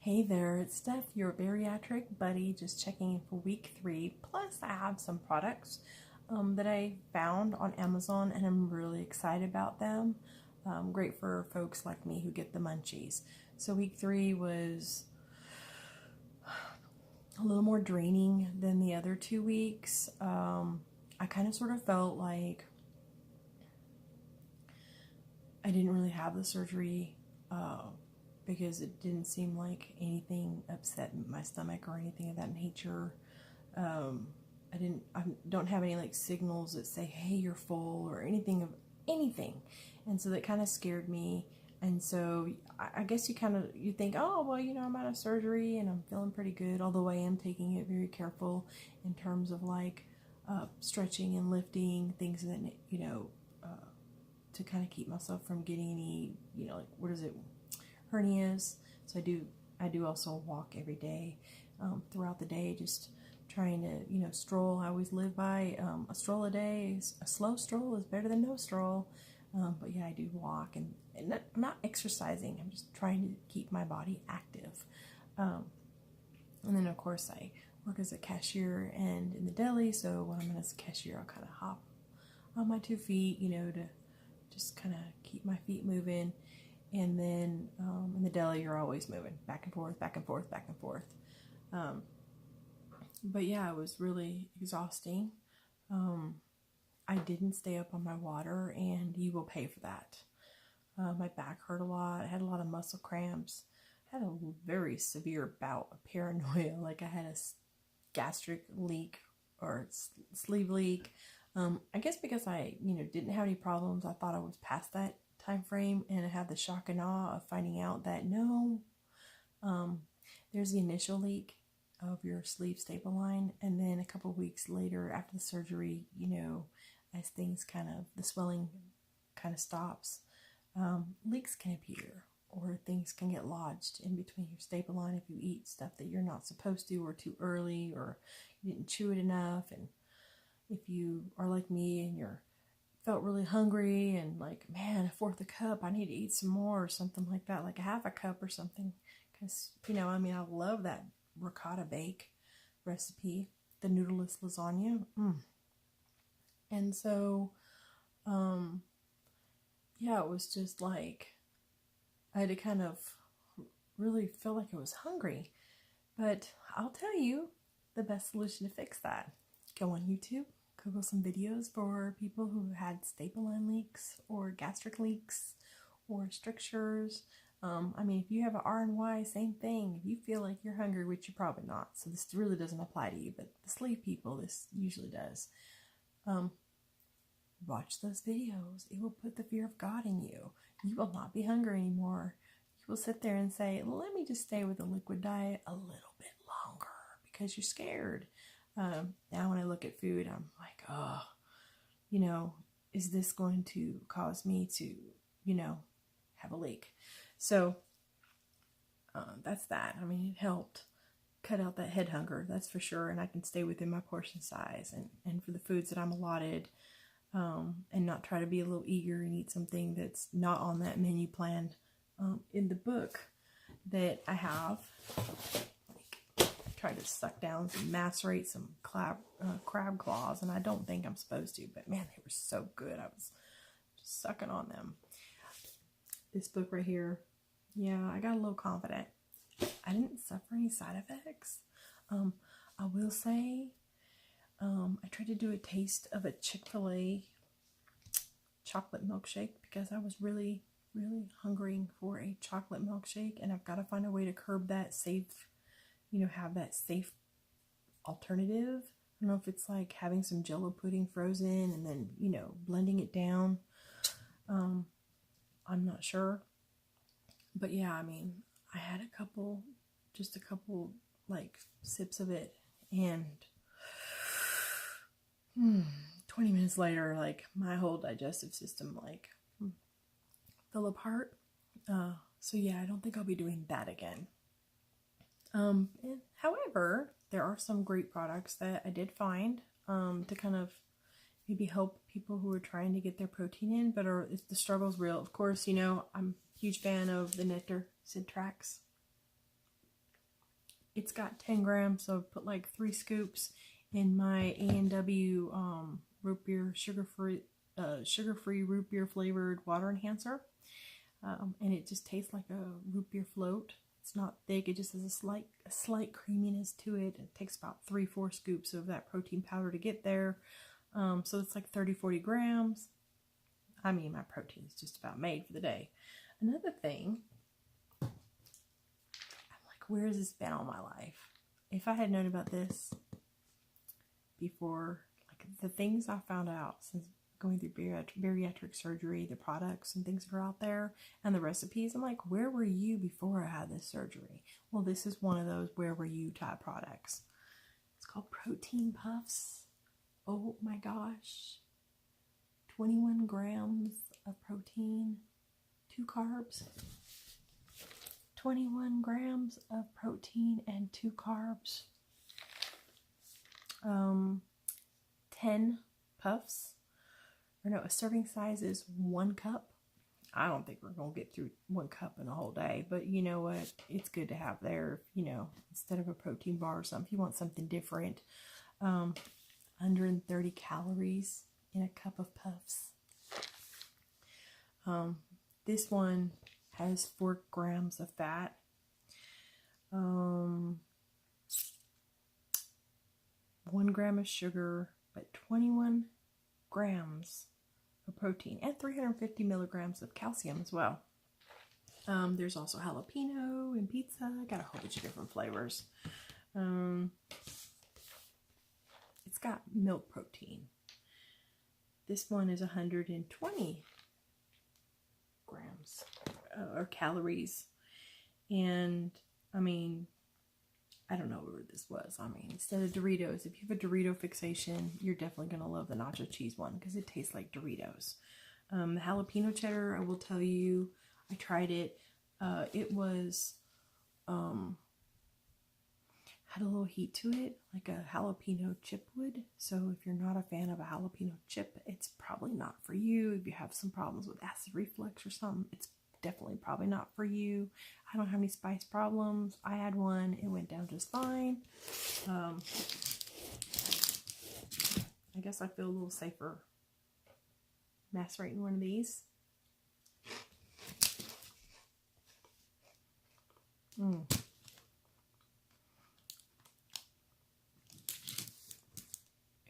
Hey there, it's Steph, your bariatric buddy, just checking in for week 3. Plus, I have some products that I found on Amazon and I'm really excited about them. Great for folks like me who get the munchies. So, week 3 was a little more draining than the other 2 weeks. I kind of sort of felt like I didn't really have the surgery. Because it didn't seem like anything upset my stomach or anything of that nature. I don't have any like signals that say, hey, you're full or anything. And so that kind of scared me. And so I guess you think, oh, well, I'm out of surgery and I'm feeling pretty good, although I am taking it very careful in terms of like stretching and lifting things that, to kind of keep myself from getting any, hernias. So I do also walk every day, throughout the day, just trying to stroll. I always live by a stroll a day. A slow stroll is better than no stroll. But yeah, I do walk, and I'm not exercising. I'm just trying to keep my body active. And then of course I work as a cashier and in the deli. So when I'm as a cashier, I'll kind of hop on my 2 feet, to just kind of keep my feet moving. And then in the deli, you're always moving back and forth, back and forth, back and forth. But yeah, it was really exhausting. I didn't stay up on my water, and you will pay for that. My back hurt a lot. I had a lot of muscle cramps. I had a very severe bout of paranoia. Like I had a gastric leak or sleeve leak. I guess because I, didn't have any problems, I thought I was past that time frame, and I had the shock and awe of finding out that no, there's the initial leak of your sleeve staple line, and then a couple of weeks later after the surgery, as things the swelling kind of stops, leaks can appear, or things can get lodged in between your staple line if you eat stuff that you're not supposed to, or too early, or you didn't chew it enough. And if you are like me and you're felt really hungry and like, man, a fourth a cup, I need to eat some more, or something like that, like a half a cup or something. Because, I love that ricotta bake recipe, the noodleless lasagna. And so, yeah, it was just like, I had to kind of really feel like I was hungry. But I'll tell you the best solution to fix that. Go on YouTube. Google some videos for people who had staple line leaks or gastric leaks or strictures. If you have an RNY, same thing. If you feel like you're hungry, which you're probably not, so this really doesn't apply to you, but the sleeve people, this usually does. Watch those videos. It will put the fear of God in you. You will not be hungry anymore. You will sit there and say, let me just stay with a liquid diet a little bit longer because you're scared. Now when I look at food, I'm like, oh, is this going to cause me to, have a leak? So, that's that. It helped cut out that head hunger, that's for sure. And I can stay within my portion size and for the foods that I'm allotted, and not try to be a little eager and eat something that's not on that menu plan, in the book that I have. Tried to suck down macerate some crab claws, and I don't think I'm supposed to, but man, they were so good. I was just sucking on them. This book right here, yeah, I got a little confident. I didn't suffer any side effects. I will say, I tried to do a taste of a Chick-fil-A chocolate milkshake because I was really, really hungering for a chocolate milkshake, and I've got to find a way to curb that safe, have that safe alternative. I don't know if it's like having some Jell-O pudding frozen and then, blending it down. I'm not sure. But yeah, I had just a couple like sips of it, and 20 minutes later, like my whole digestive system fell apart. So yeah, I don't think I'll be doing that again. However, there are some great products that I did find to kind of maybe help people who are trying to get their protein in, but if the struggle's real. Of course, I'm a huge fan of the Nectar Citrax. It's got 10 grams, so I put like 3 scoops in my A&W root beer sugar-free root beer flavored water enhancer. And it just tastes like a root beer float. It's not thick, it just has a slight creaminess to it. It takes about 3-4 scoops of that protein powder to get there. So it's like 30-40 grams. I mean, my protein is just about made for the day. Another thing, I'm like, where has this been all my life? If I had known about this before, like the things I found out since going through bariatric surgery, the products and things that are out there, and the recipes, I'm like, where were you before I had this surgery? Well, this is one of those where were you type products. It's called Protein Puffs. Oh my gosh. 21 grams of protein, 2 carbs. 21 grams of protein and 2 carbs. 10 puffs. Or no, a serving size is 1 cup. I don't think we're going to get through 1 cup in a whole day, but you know what? It's good to have there, you know, instead of a protein bar or something, if you want something different. 130 calories in a cup of puffs. This one has 4 grams of fat. 1 gram of sugar, but 21 grams of protein and 350 milligrams of calcium as well. There's also jalapeno and pizza. I got a whole bunch of different flavors. It's got milk protein. This one is 120 grams or calories. And I mean, I don't know where this was. I mean, instead of Doritos, if you have a Dorito fixation, you're definitely going to love the nacho cheese one because it tastes like Doritos. The jalapeno cheddar, I will tell you, I tried it. It was, had a little heat to it, like a jalapeno chip would. So if you're not a fan of a jalapeno chip, it's probably not for you. If you have some problems with acid reflux or something, it's definitely probably not for you. I don't have any spice problems. I had one. It went down just fine. I guess I feel a little safer macerating one of these.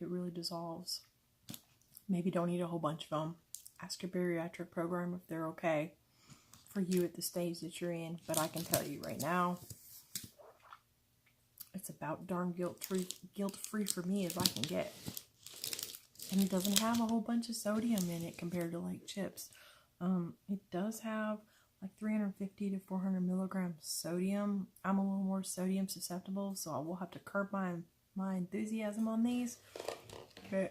It really dissolves. Maybe don't eat a whole bunch of them. Ask your bariatric program if they're okay for you at the stage that you're in. But I can tell you right now, it's about darn guilt-free for me as I can get. And it doesn't have a whole bunch of sodium in it compared to like chips. It does have like 350 to 400 milligrams sodium. I'm a little more sodium susceptible, so I will have to curb my enthusiasm on these. Okay,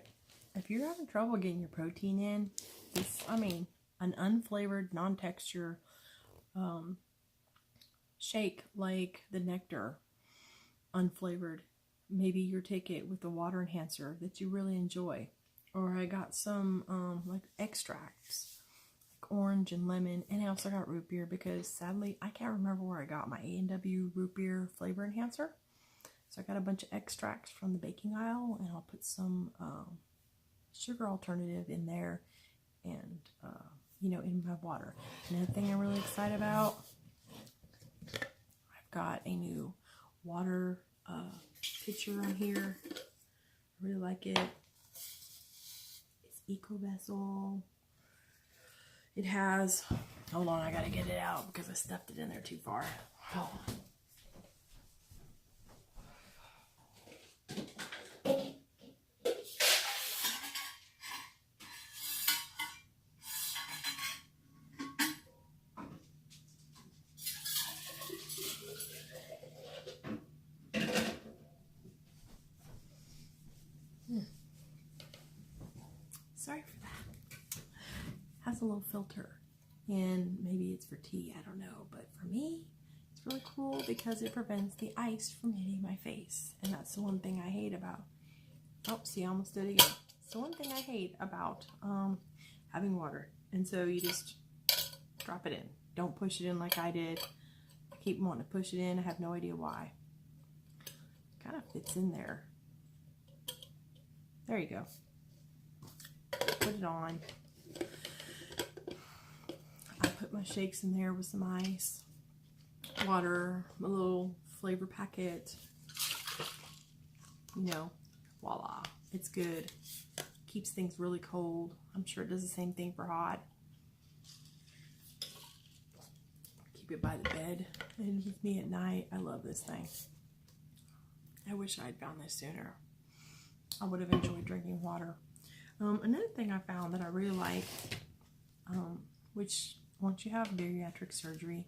if you're having trouble getting your protein in, this, I mean, an unflavored, non-texture shake like the Nectar, unflavored. Maybe your ticket with the water enhancer that you really enjoy. Or I got some like extracts, like orange and lemon, and I also got root beer because sadly I can't remember where I got my A&W root beer flavor enhancer. So I got a bunch of extracts from the baking aisle, and I'll put some sugar alternative in there, and you know, in my water. Another thing I'm really excited about, I've got a new water pitcher on here. I really like it. It's EcoVessel. It has, hold on, I gotta get it out because I stuffed it in there too far. Oh. Sorry for that. Has a little filter, and maybe it's for tea, I don't know, but for me it's really cool because it prevents the ice from hitting my face. And that's the one thing I hate about, oh, see, I almost did it again. It's the one thing I hate about having water. And so you just drop it in. Don't push it in like I did. I keep wanting to push it in. I have no idea why. Kind of fits in there. There you go. Put it on. I put my shakes in there with some ice, water, a little flavor packet. You know, voila. It's good. Keeps things really cold. I'm sure it does the same thing for hot. Keep it by the bed and with me at night. I love this thing. I wish I had found this sooner. I would have enjoyed drinking water. Another thing I found that I really like, which once you have bariatric surgery,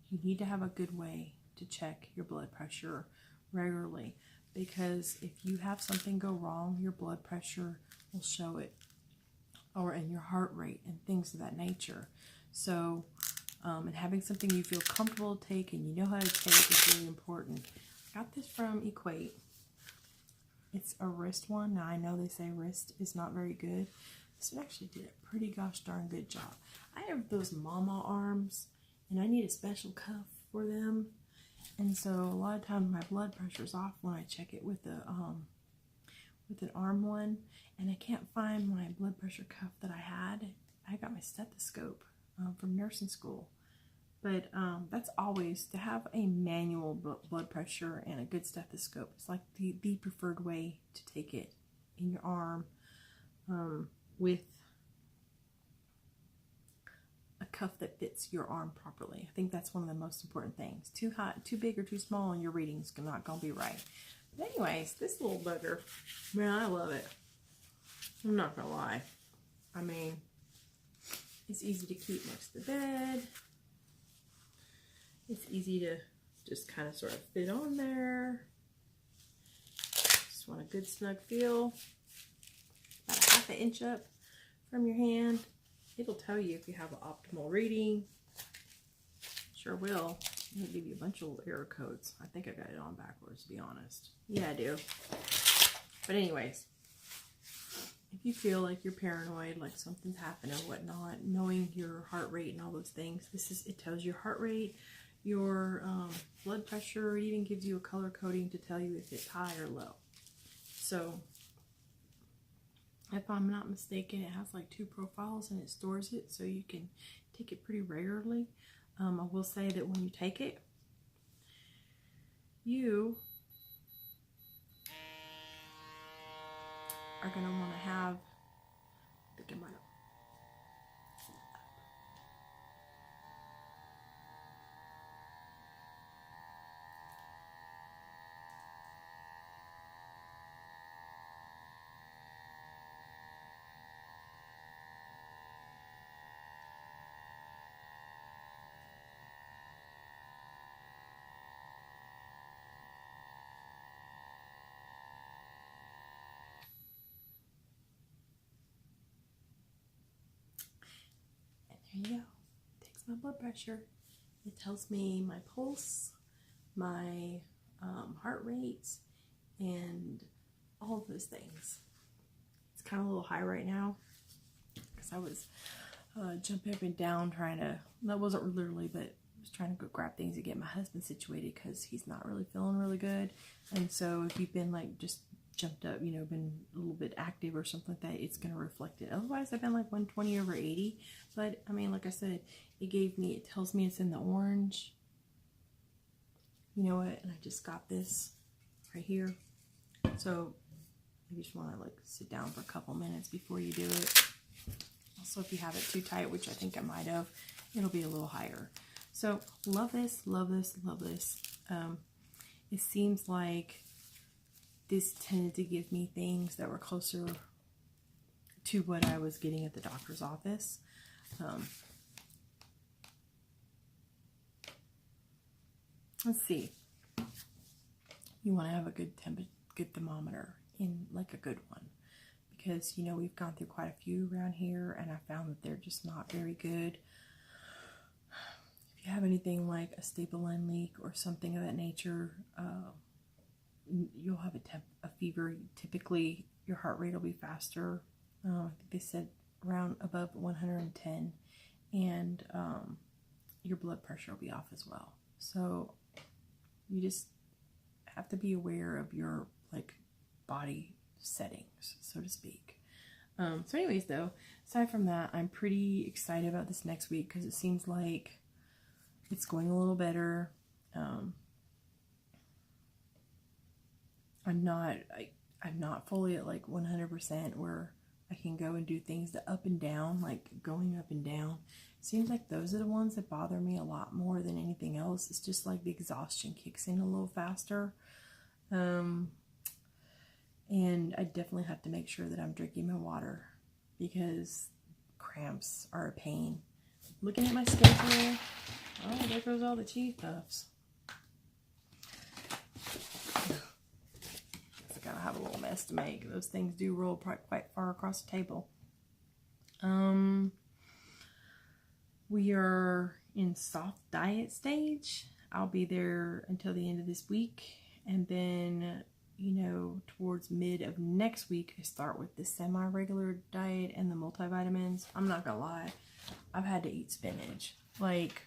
you need to have a good way to check your blood pressure regularly, because if you have something go wrong, your blood pressure will show it, or in your heart rate and things of that nature. So, and having something you feel comfortable to take and you know how to take is really important. I got this from Equate. It's a wrist one. Now I know they say wrist is not very good. This one actually did a pretty gosh darn good job. I have those mama arms and I need a special cuff for them. And so a lot of times my blood pressure is off when I check it with an arm one, and I can't find my blood pressure cuff that I had. I got my stethoscope from nursing school. But that's always to have a manual blood pressure and a good stethoscope. It's like the preferred way to take it in your arm with a cuff that fits your arm properly. I think that's one of the most important things. Too hot, too big, or too small, and your reading's not going to be right. But anyways, this little bugger, man, I love it. I'm not going to lie. I mean, it's easy to keep next to the bed. It's easy to just kind of sort of fit on there. Just want a good snug feel. About a half an inch up from your hand. It'll tell you if you have an optimal reading. Sure will. It'll give you a bunch of little error codes. I think I got it on backwards, to be honest. Yeah, I do. But anyways, if you feel like you're paranoid, like something's happened or whatnot, knowing your heart rate and all those things, it tells your heart rate, your blood pressure. It even gives you a color coding to tell you if it's high or low. So if I'm not mistaken, it has like 2 profiles and it stores it, so you can take it pretty regularly. I will say that when you take it, you are going to want to have, I think I might have, there you go. It takes my blood pressure. It tells me my pulse, my heart rate, and all of those things. It's kind of a little high right now because I was jumping up and down trying to, that wasn't literally, but I was trying to go grab things to get my husband situated because he's not really feeling really good. And so if you've been like just jumped up, you know, been a little bit active or something like that, it's going to reflect it. Otherwise, I've been like 120/80. But I mean, like I said, it tells me it's in the orange. You know what? And I just got this right here. So you just want to like sit down for a couple minutes before you do it. Also, if you have it too tight, which I think I might have, it'll be a little higher. So love this, love this, love this. It seems like this tended to give me things that were closer to what I was getting at the doctor's office. Let's see. You want to have a good thermometer, in like a good one, because you know we've gone through quite a few around here, and I found that they're just not very good. If you have anything like a staple line leak or something of that nature, you'll have a fever. Typically, your heart rate will be faster. I think they said around above 110, and your blood pressure will be off as well. So you just have to be aware of your like body settings, so to speak. So anyways, though, aside from that, I'm pretty excited about this next week because it seems like it's going a little better. I'm not fully at like 100% where I can go and do things the up and down, like going up and down. It seems like those are the ones that bother me a lot more than anything else. It's just like the exhaustion kicks in a little faster. And I definitely have to make sure that I'm drinking my water because cramps are a pain. Looking at my schedule, oh, there goes all the cheese puffs. I gotta have a little mess to make. Those things do roll quite far across the table. We are in soft diet stage. I'll be there until the end of this week, and then towards mid of next week, I start with the semi-regular diet and the multivitamins. I'm not gonna lie, I've had to eat spinach. Like,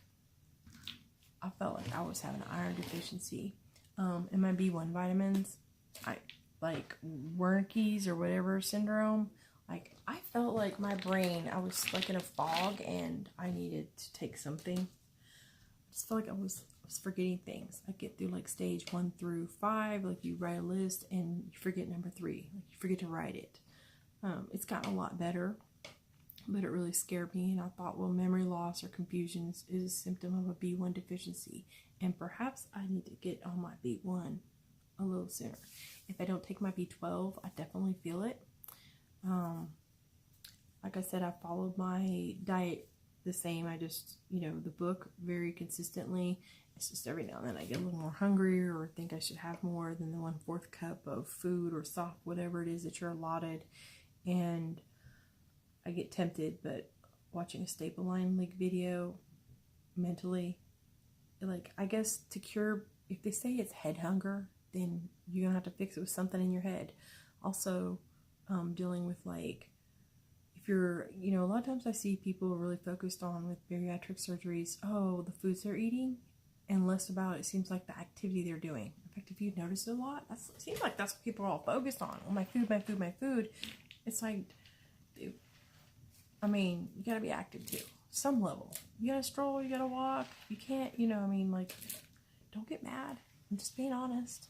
I felt like I was having an iron deficiency. In my B1 vitamins, I like Wernicke's or whatever syndrome. Like, I felt like my brain, I was like in a fog and I needed to take something. I just felt like I was forgetting things. I get through like stage 1 through 5, like you write a list and you forget number 3, like you forget to write it. It's gotten a lot better, but it really scared me, and I thought, well, memory loss or confusion is a symptom of a B1 deficiency, and perhaps I need to get on my B1 a little sooner. If I don't take my B12, I definitely feel it. Like I said, I followed my diet the same. I just, the book very consistently. It's just every now and then I get a little more hungry or think I should have more than the 1/4 cup of food or soft, whatever it is that you're allotted. And I get tempted, but watching a Staple Line League video mentally, like, I guess to cure, if they say it's head hunger, then you're gonna have to fix it with something in your head. Also, dealing with like, if you're, a lot of times I see people really focused on with bariatric surgeries, oh, the foods they're eating, and less about, it seems like, the activity they're doing. In fact, if you notice it a lot, it seems like that's what people are all focused on. Oh, my food, my food, my food. It's like, dude, I mean, you gotta be active too. Some level. You gotta stroll, you gotta walk. You can't, like, don't get mad. I'm just being honest.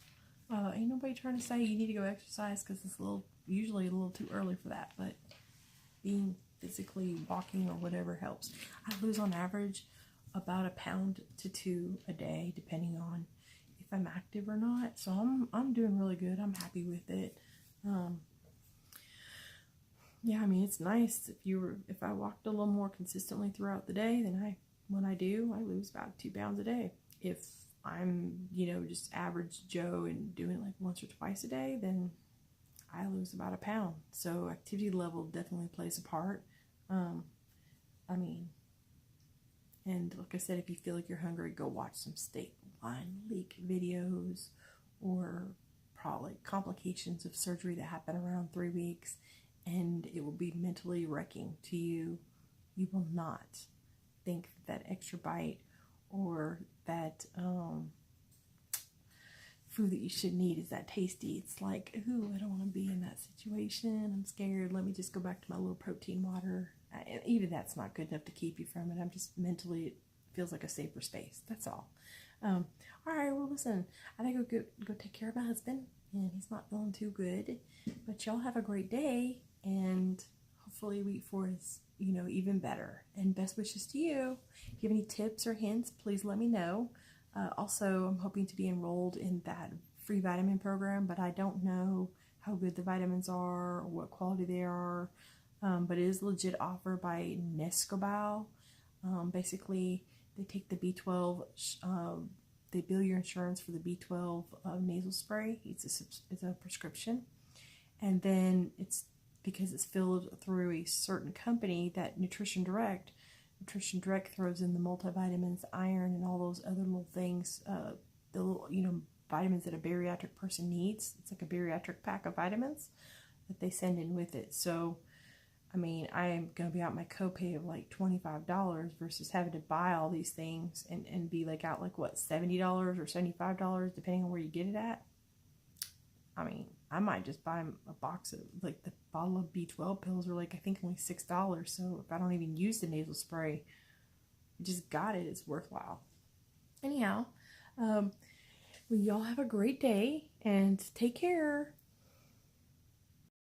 Ain't nobody trying to say you need to go exercise because it's usually a little too early for that, but being physically walking or whatever helps. I lose on average about 1 pound to 2 a day, depending on if I'm active or not. So I'm doing really good. I'm happy with it. Yeah, I mean, it's nice if I walked a little more consistently throughout the day, then when I do, I lose about 2 pounds a day. If I'm, just average Joe and doing it like once or twice a day, then I lose about 1 pound. So activity level definitely plays a part. And like I said, if you feel like you're hungry, go watch some Staple Line League videos, or probably complications of surgery that happen around 3 weeks, and it will be mentally wrecking to you. You will not think that extra bite or that food that you shouldn't eat is that tasty. It's like, ooh, I don't want to be in that situation. I'm scared. Let me just go back to my low protein water. Even that's not good enough to keep you from it. I'm just mentally, it feels like a safer space. That's all. All right, well, listen, I think I'll go take care of my husband, and he's not feeling too good. But y'all have a great day, and hopefully week 4 is, even better. And best wishes to you. If you have any tips or hints, please let me know. Also, I'm hoping to be enrolled in that free vitamin program, but I don't know how good the vitamins are or what quality they are. But it is a legit offer by Nescobal. Basically, they take the B12, they bill your insurance for the B12 nasal spray. It's a prescription. And then it's because it's filled through a certain company, that Nutrition Direct throws in the multivitamins, iron, and all those other little things, the little, vitamins that a bariatric person needs. It's like a bariatric pack of vitamins that they send in with it. So I mean, I'm going to be out my copay of like $25 versus having to buy all these things and be like out like what, $70 or $75 depending on where you get it at. I mean, I might just buy a box of like the bottle of B12 pills are like I think only $6. So if I don't even use the nasal spray, I just got it. It's worthwhile. Anyhow, well, y'all have a great day and take care.